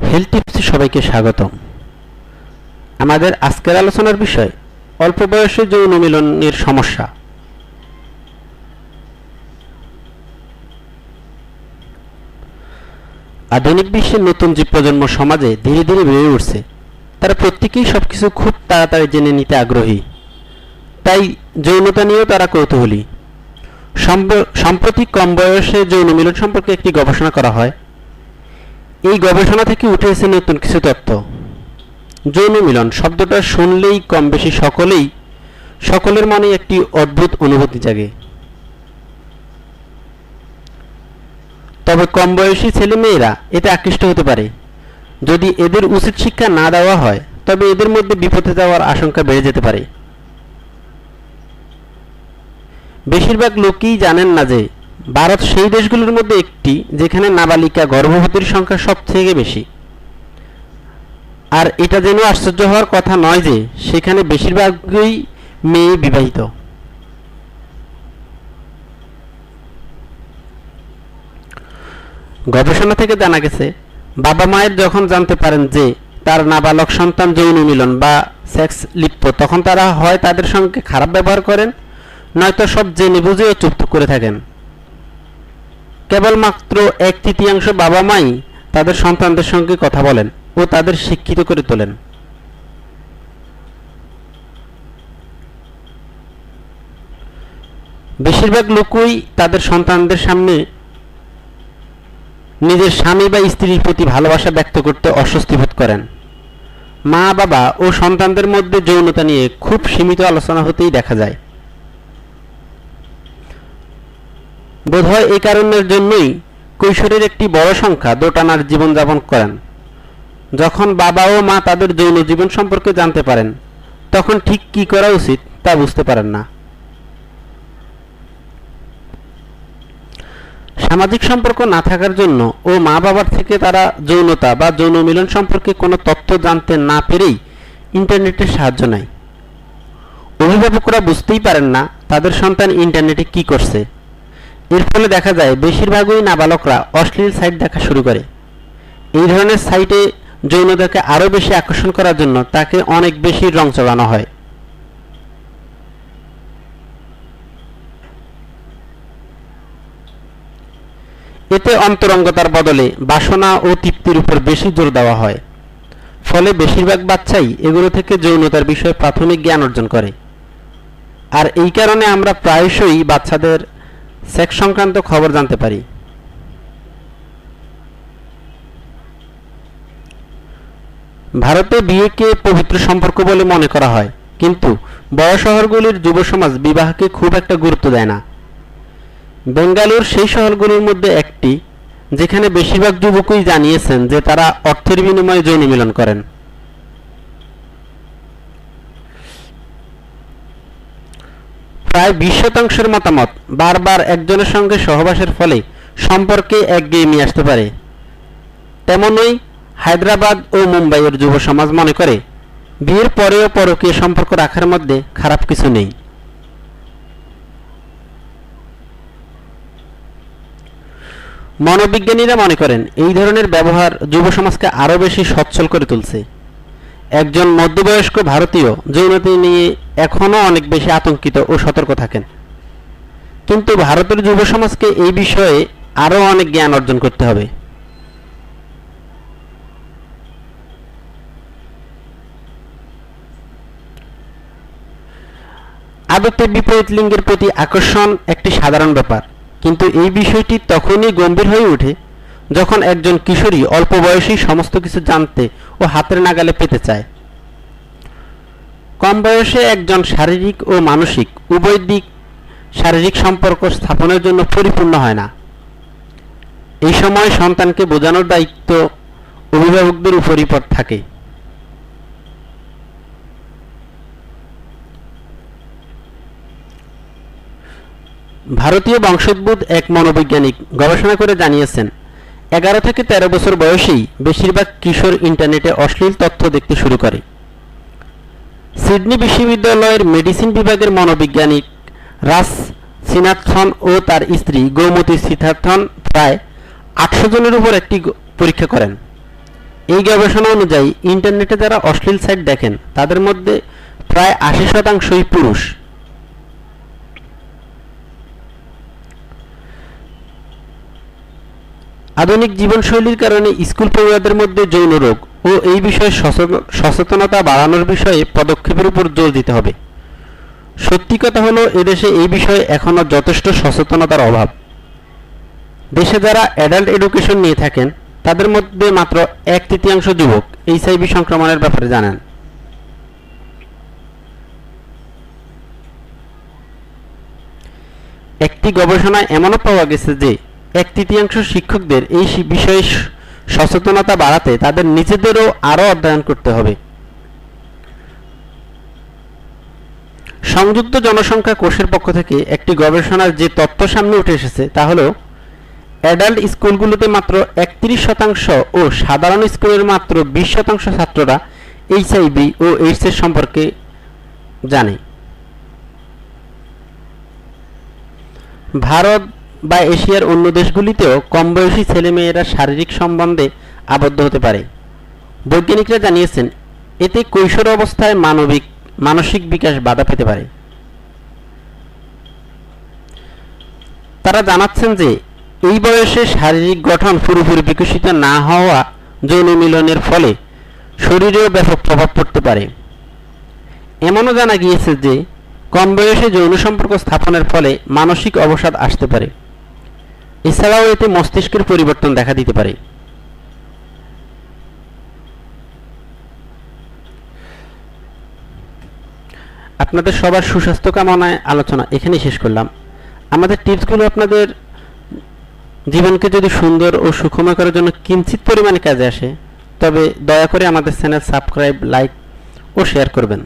Health টিপসে সবাইকে স্বাগতম। আমাদের আজকের আলোচনার বিষয় অল্প বয়সে যৌন মিলনের সমস্যা। আধুনিক বিশ্বের নতুন যে প্রজন্ম সমাজে ধীরে ধীরে বেড়ে উঠছে, তারা প্রত্যেকেই সবকিছু খুব তাড়াতাড়ি জেনে নিতে আগ্রহী। তাই যৌনতা নিয়েও তারা কৌতূহলী। সম্প্রতি কম বয়সে যৌন মিলন সম্পর্কে একটি গবেষণা করা হয়। এই গবেষণা থেকে উঠে এসেছে নতুন কিছু তথ্য। যৌন মিলন শব্দটা শুনলেই কম বেশি সকলের মনে একটি অদ্ভুত অনুভূতি জাগে। তবে কম বয়সী ছেলে মেয়েরা এতে আকৃষ্ট হতে পারে। যদি এদের উচিত শিক্ষা না দেওয়া হয়, তবে এদের মধ্যে বিপথে যাওয়ার আশঙ্কা বেড়ে যেতে পারে। বেশিরভাগ লোকই জানেন না যে ভারত সেই দেশগুলোর মধ্যে একটি যেখানে নাবালিকা গর্ভবতীর সংখ্যা সবথেকে বেশি। আর এটা যেন আশ্চর্য হওয়ার কথা নয় যে সেখানে বেশিরভাগই মেয়ে বিবাহিত। গবেষণা থেকে জানা গেছে, বাবা মায়ের যখন জানতে পারেন যে তার নাবালক সন্তান যৌন মিলন বা সেক্স লিপ্ত, তখন তারা হয় তাদের সঙ্গে খারাপ ব্যবহার করেন, নয়তো সব জেনে বুঝেও চুপ করে থাকেন। কেবলমাত্র 1/3 বাবা মাই তাদের সন্তানদের সঙ্গে কথা বলেন ও তাদের শিক্ষিত করে তোলেন। বেশিরভাগ লোকই তাদের সন্তানদের সামনে নিজের স্বামী বা স্ত্রীর প্রতি ভালোবাসা ব্যক্ত করতে অস্বস্তি বোধ করেন। মা বাবা ও সন্তানদের মধ্যে যৌনতা নিয়ে খুব সীমিত আলোচনা হতেই দেখা যায়। বোধহয় এই কারণের জন্যই কৈশোরের একটি বড় সংখ্যা দোটানার জীবনযাপন করেন। যখন বাবা ও মা তাদের যৌন জীবন সম্পর্কে জানতে পারেন, তখন ঠিক কি করা উচিত তা বুঝতে পারেন না। সামাজিক সম্পর্ক না থাকার জন্য ও মা বাবার থেকে তারা যৌনতা বা যৌন মিলন সম্পর্কে কোনো তথ্য জানতে না পেরেই ইন্টারনেটের সাহায্য নেয়। অভিভাবকরা বুঝতেই পারেন না তাদের সন্তান ইন্টারনেটে কি করছে। এর ফলে দেখা যায় বেশিরভাগই নাবালকরা অশ্লীল সাইট দেখা শুরু করে। এই ধরনের সাইটে যৌনতাকে আরও বেশি আকর্ষণ করার জন্য তাকে অনেক বেশি রং চড়ানো হয়। এতে অন্তরঙ্গতার বদলে বাসনা ও তৃপ্তির উপর বেশি জোর দেওয়া হয়। ফলে বেশিরভাগ বাচ্চাই এগুলো থেকে যৌনতার বিষয়ে প্রাথমিক জ্ঞান অর্জন করে। আর এই কারণে আমরা প্রায়শই বাচ্চাদের সেক্স সংক্রান্ত খবর জানতে পারি। ভারতে বিয়েকে পবিত্র সম্পর্ক বলে মনে করা হয়, কিন্তু বড় শহরগুলির যুব সমাজ বিবাহকে খুব একটা গুরুত্ব দেয় না। বেঙ্গালুর সেই শহরগুলির মধ্যে একটি যেখানে বেশিরভাগ যুবকই জানিয়েছেন যে তারা অর্থের বিনিময়ে যৌন মিলন করেন। প্রায় 20% মতামত বারবার একজনের সঙ্গে সহবাসের ফলে সম্পর্কে একঘেয়েমি আসতে পারে। তেমনই হায়দ্রাবাদ ও মুম্বাইয়ের যুব সমাজ মনে করে বিয়ের পরেও পরকীয় সম্পর্ক রাখার মধ্যে খারাপ কিছু নেই। মনোবিজ্ঞানীরা মনে করেন এই ধরনের ব্যবহার যুব সমাজকে আরও বেশি সচ্ছল করে তুলছে। একজন মধ্যবয়স্ক ভারতীয় যৌনতা নিয়ে এখনও অনেক বেশি আতঙ্কিত ও সতর্ক থাকেন। কিন্তু ভারতের যুব সমাজকে এই বিষয়ে আরও অনেক জ্ঞান অর্জন করতে হবে। আদতে বিপরীত লিঙ্গের প্রতি আকর্ষণ একটি সাধারণ ব্যাপার, কিন্তু এই বিষয়টি তখনই গম্ভীর হয়ে ওঠে যখন একজন কিশোরী অল্প বয়সেই সমস্ত কিছু জানতে ও হাতের নাগালে পেতে চায়। কম বয়সে একজন শারীরিক ও মানসিক উভয় দিক শারীরিক সম্পর্ক স্থাপনের জন্য পরিপূর্ণ হয় না। এই সময় সন্তানকে বোঝানোর দায়িত্ব অভিভাবকদের উপরই থাকে। ভারতীয় বংশোদ্ভূত এক মনোবৈজ্ঞানিক গবেষণা করে জানিয়েছেন 11 থেকে 13 বছর বয়সেই বেশিরভাগ কিশোর ইন্টারনেটে অশ্লীল তথ্য দেখতে শুরু করে। সিডনি বিশ্ববিদ্যালয়ের মেডিসিন বিভাগের মনোবৈজ্ঞানিক রাস সিনাথন ও তার স্ত্রী গৌমতী সিথার্থন প্রায় 800 জনের উপর একটি পরীক্ষা করেন। এই গবেষণা অনুযায়ী ইন্টারনেটে যারা অশ্লীল সাইট দেখেন তাদের মধ্যে প্রায় 80%ই পুরুষ। আধুনিক জীবনশৈলীর কারণে স্কুল পড়ুয়াদের মধ্যে যৌন রোগ ও এই বিষয়ে সচেতনতা বাড়ানোর বিষয়ে পদক্ষেপের উপর জোর দিতে হবে। সত্যি কথা হলো, এদেশে এই বিষয়ে এখনো যথেষ্ট সচেতনতার অভাব। দেশে যারা অ্যাডাল্ট এডুকেশন নিয়ে থাকেন তাদের মধ্যে মাত্র 1/3 যুবক এইচআইভি সংক্রমণের ব্যাপারে জানেন। একটি গবেষণায় এমনও পাওয়া গেছে যে 1/3 শিক্ষকদের এই বিষয়ে সচেতনতা বাড়াতে তাদের নিজেদেরও আরও অধ্যয়ন করতে হবে। সংযুক্ত জনসংখ্যা কোষের পক্ষ থেকে একটি গবেষণার যে তথ্য সামনে উঠে এসেছে তা হলো, অ্যাডাল্ট স্কুলগুলোতে মাত্র 31% ও সাধারণ স্কুলের মাত্র 20% ছাত্ররা এইচআইভি ও এইডসের সম্পর্কে জানে। ভারত বা এশিয়ার অন্য দেশগুলিতেও কমবয়সী ছেলেমেয়েরা শারীরিক সম্বন্ধে আবদ্ধ হতে পারে। বৈজ্ঞানিকরা জানিয়েছেন এতে কৈশোর অবস্থায় মানসিক বিকাশ বাধা পেতে পারে। তারা জানাচ্ছেন যে এই বয়সে শারীরিক গঠন পুরোপুরি বিকশিত না হওয়া যৌন মিলনের ফলে শরীরেও ব্যাপক প্রভাব পড়তে পারে। এমনও জানা গিয়েছে যে কম বয়সে যৌন সম্পর্ক স্থাপনের ফলে মানসিক অবসাদ আসতে পারে। এছাড়াও এতে মস্তিষ্কের পরিবর্তন দেখা দিতে পারে। আপনাদের সবার সুস্বাস্থ্য কামনায় আলোচনা এখানেই শেষ করলাম। আমাদের টিপসগুলো আপনাদের জীবনকে যদি সুন্দর ও সুখময় করার জন্য কিঞ্চিত পরিমাণে কাজে আসে তবে দয়া করে আমাদের চ্যানেল সাবস্ক্রাইব, লাইক ও শেয়ার করবেন।